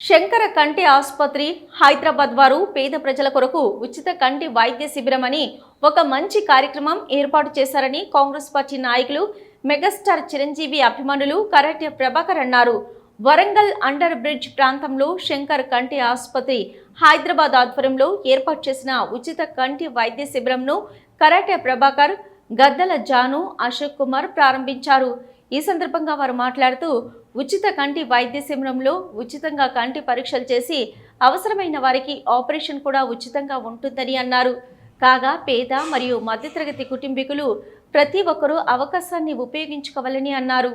శంకర కంటి ఆసుపత్రి హైదరాబాద్ వారు పేద ప్రజల కొరకు ఉచిత కంటి వైద్య శిబిరం అని ఒక మంచి కార్యక్రమం ఏర్పాటు చేశారని కాంగ్రెస్ పార్టీ నాయకులు మెగాస్టార్ చిరంజీవి అభిమానులు కరాటే ప్రభాకర్ అన్నారు. వరంగల్ అండర్ బ్రిడ్జ్ ప్రాంతంలో శంకర్ కంటి ఆసుపత్రి హైదరాబాద్ ఆధ్వర్యంలో ఏర్పాటు చేసిన ఉచిత కంటి వైద్య శిబిరంను కరాటే ప్రభాకర్, గద్దల జాను, అశోక్ కుమార్ ప్రారంభించారు. ఈ సందర్భంగా వారు మాట్లాడుతూ ఉచిత కంటి వైద్య శిబిరంలో ఉచితంగా కంటి పరీక్షలు చేసి అవసరమైన వారికి ఆపరేషన్ కూడా ఉచితంగా ఉంటుందని అన్నారు. కాగా పేద మరియు మధ్యతరగతి కుటుంబీకులు ప్రతి ఒక్కరూ అవకాశాన్ని ఉపయోగించుకోవాలని అన్నారు.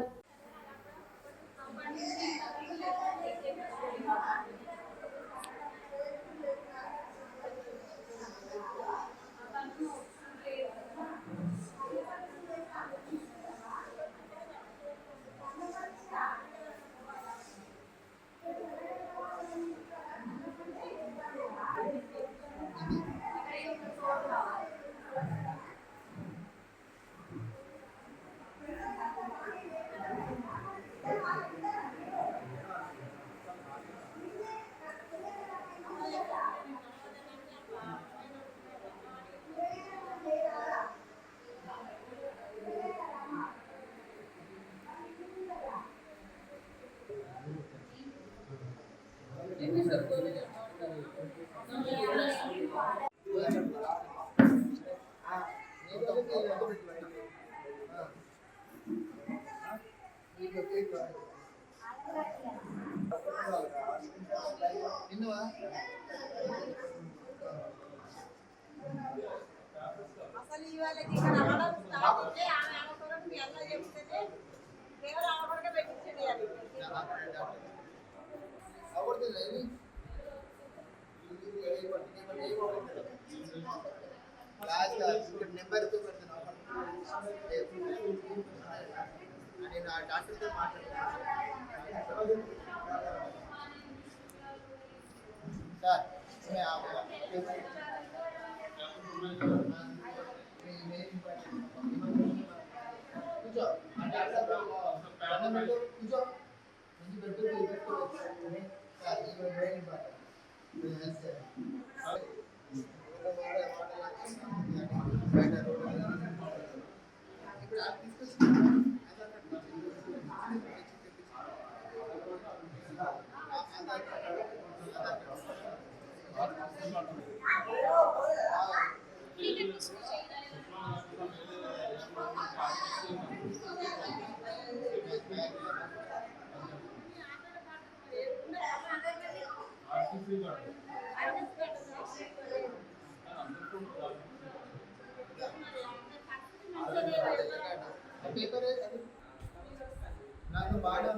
అసలు ఇవాళకి ఇక్కడ ఆడడం స్టార్ట్ అయితే ఆమె అవసరం మీ అన్న చెప్తేనే దేవుడు ఆవడగా పెట్టించండి అది నెంబర్తో నేను ఆ డాక్టర్తో మాట్లాడుతున్నాను సార్. కూర్చో కూర్చో పేపర్ నాకు బాగా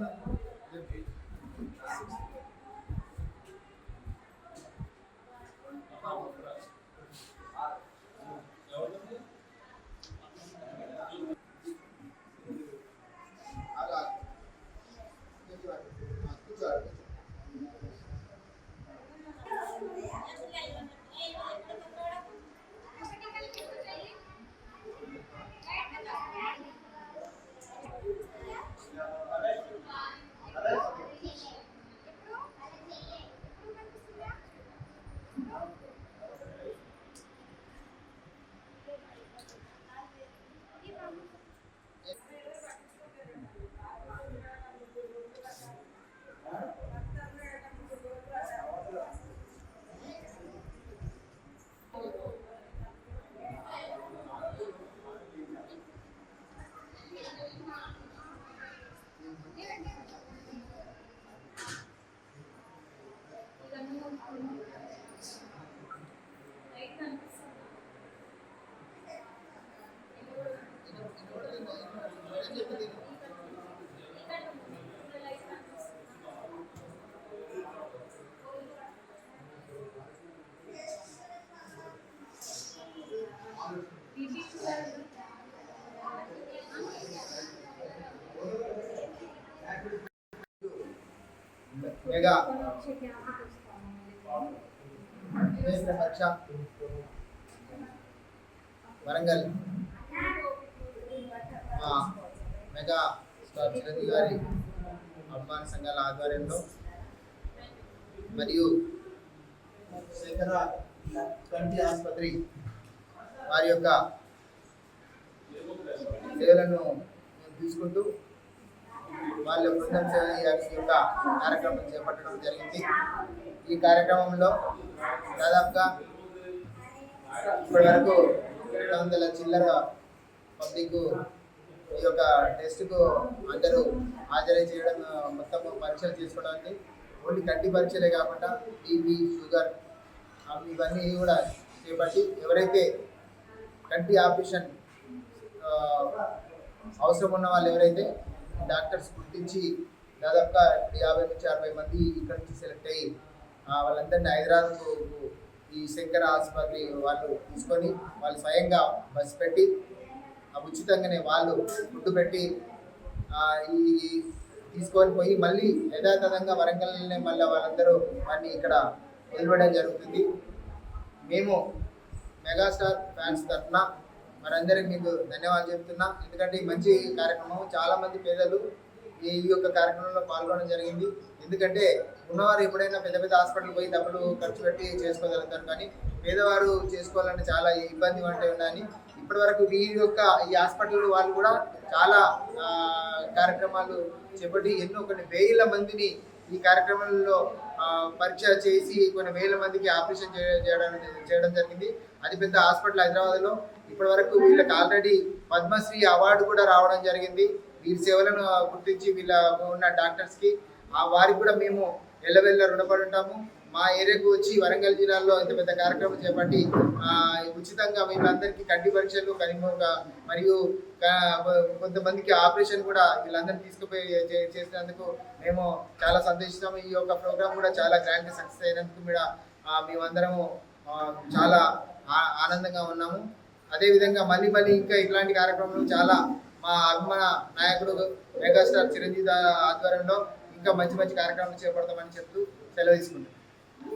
mega Warangal mega star Chiranjeevi గారి అభిమాన సంఘాల ఆధ్వర్యంలో మరియు శేఖర కంటి ఆసుపత్రి వారి యొక్క సేవలను తీసుకుంటూ వాళ్ళ బృందం సేవ యొక్క కార్యక్రమం చేపట్టడం జరిగింది. ఈ కార్యక్రమంలో దాదాపుగా ఇప్పటి వరకు 200 చిల్లర పబ్లిక్ ఈ యొక్క టెస్ట్కు అందరూ హాజరై చేయడం, మొత్తం పరీక్షలు చేసుకోవడానికి ఓన్లీ కంటి పరీక్షలే కాకుండా బీపీ, షుగర్ ఇవన్నీ కూడా చేపట్టి ఎవరైతే కంటి ఆపరేషన్ అవసరం ఉన్న వాళ్ళు ఎవరైతే డాక్టర్స్ గుర్తించి దాదాపుగా 50 నుంచి 60 మంది ఇక్కడ నుంచి సెలెక్ట్ అయ్యి వాళ్ళందరినీ హైదరాబాద్కు ఈ శంకర ఆసుపత్రి వాళ్ళు తీసుకొని వాళ్ళు స్వయంగా బస్సు పెట్టి ఉచితంగానే వాళ్ళు ఫుడ్ పెట్టి ఈ తీసుకొని పోయి మళ్ళీ యథాతథంగా వరంగల్నే మళ్ళీ వాళ్ళందరూ వారిని ఇక్కడ వదిలిపెట్టడం జరుగుతుంది. మేము మెగాస్టార్ ఫ్యాన్స్ తరఫున మనందరికి మీకు ధన్యవాదాలు చెప్తున్నా. ఎందుకంటే ఈ మంచి కార్యక్రమం చాలామంది పేదలు ఈ యొక్క కార్యక్రమంలో పాల్గొనడం జరిగింది. ఎందుకంటే ఉన్నవారు ఎప్పుడైనా పెద్ద పెద్ద హాస్పిటల్ పోయి డబ్బులు ఖర్చు పెట్టి చేసుకోగలుగుతారు, కానీ పేదవారు చేసుకోవాలంటే చాలా ఇబ్బంది వంటి ఉన్నాయని ఇప్పటి వరకు వీరి యొక్క ఈ హాస్పిటల్ వాళ్ళు కూడా చాలా కార్యక్రమాలు చేపట్టి కొన్ని వేల మందిని ఈ కార్యక్రమంలో పరీక్ష చేసి కొన్ని వేల మందికి ఆపరేషన్ చేయడం జరిగింది. అది పెద్ద హాస్పిటల్ హైదరాబాద్లో. ఇప్పటి వరకు వీళ్ళకి ఆల్రెడీ పద్మశ్రీ అవార్డు కూడా రావడం జరిగింది. వీరి సేవలను గుర్తించి వీళ్ళ ఉన్న డాక్టర్స్కి వారికి కూడా మేము ఎల్లవెల్ల రుణపడి ఉంటాము. మా ఏరియాకు వచ్చి వరంగల్ జిల్లాలో ఇంత పెద్ద కార్యక్రమం చేపట్టి ఉచితంగా వీళ్ళందరికీ కంటి పరీక్షలు మరియు కొంతమందికి ఆపరేషన్ కూడా వీళ్ళందరినీ తీసుకుపోయి చేసినందుకు మేము చాలా సంతోషిస్తాము. ఈ యొక్క ప్రోగ్రామ్ కూడా చాలా గ్రాండ్గా సక్సెస్ అయినందుకు కూడా మేమందరము చాలా ఆనందంగా ఉన్నాము. అదేవిధంగా మళ్ళీ ఇంకా ఇట్లాంటి కార్యక్రమాలు చాలా మా అభిమాన నాయకుడు మెగాస్టార్ చిరంజీవి ఆధ్వర్యంలో ఇంకా మంచి కార్యక్రమాలు చేపడతామని చెప్తూ సెలవు తీసుకుంటాం.